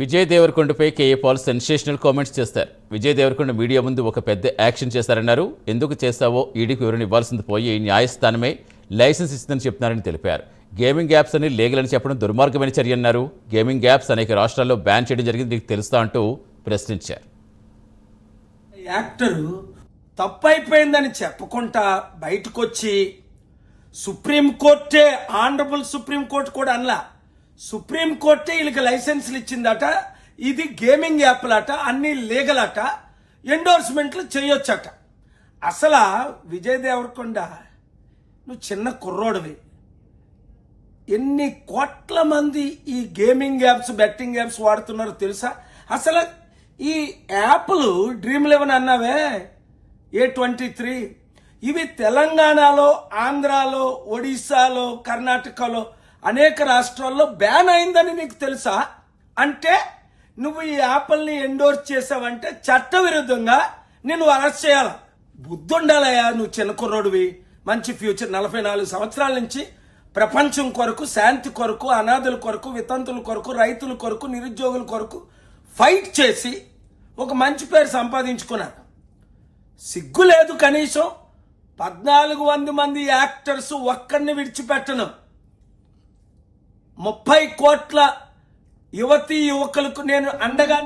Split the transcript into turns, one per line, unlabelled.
విజయ్ దేవరకొండపై K A Paul sensational comments చేస్తారు. Vijay Devarakonda media ముందు ఒక పెద్ద యాక్షన్ చేశారన్నారు. ఎందుకు చేశావో ఈడీకి వివరణ ఇవ్వాల్సింది పోయి న్యాయస్థానమే లైసెన్స్ ఇస్తుందని చెప్తున్నారని తెలిపారు. గేమింగ్ యాప్స్ అని లీగల్ అని చెప్పడం దుర్మార్గమైన చర్య అన్నారు. గేమింగ్ యాప్స్ అనేక రాష్ట్రాల్లో బ్యాన్ చేయడం జరిగింది, నీకు తెలుస్తా అంటూ ప్రశ్నించారు.
యాక్టరు తప్పైపోయిందని చెప్పకుండా బయటకు వచ్చి సుప్రీంకోర్టే, ఆనరబుల్ సుప్రీంకోర్టు కూడా అనలా, సుప్రీంకోర్టే వీళ్ళకి లైసెన్సులు ఇచ్చిందట, ఇది గేమింగ్ యాప్లట, అన్ని లీగల్ అట, ఎండోర్స్మెంట్లు చేయొచ్చట. అసలు విజయ్ దేవరకొండ నువ్వు చిన్న కుర్రోడివి, ఎన్ని కోట్ల మంది ఈ గేమింగ్ యాప్స్, బెట్టింగ్ యాప్స్ వాడుతున్నారో తెలుసా? అసలు ఈ యాప్లు డ్రీమ్11 అన్నావే, A23, ఇవి తెలంగాణలో, ఆంధ్రాలో, ఒడిశాలో, కర్ణాటకలో అనేక రాష్ట్రాల్లో బ్యాన్ అయిందని నీకు తెలుసా? అంటే నువ్వు ఈ యాప్ల్ని ఎండోర్స్ చేసావంటే చట్టవిరుద్ధంగా నిన్ను అరెస్ట్ చేయాలి. బుద్ధి ఉండాలయ్యా, నువ్వు చిన్న కుర్రోడివి, మంచి ఫ్యూచర్. 44 సంవత్సరాల నుంచి ప్రపంచం కొరకు, శాంతి కొరకు, అనాథుల కొరకు, వితంతుల కొరకు, రైతుల కొరకు, నిరుద్యోగుల కొరకు ఫైట్ చేసి ఒక మంచి పేరు సంపాదించుకున్నాను. సిగ్గు లేదు కనీసం? 1400 మంది యాక్టర్స్ ఒక్కడిని విడిచిపెట్టను. 30 కోట్ల యువతీ యువకులకు నేను అండగా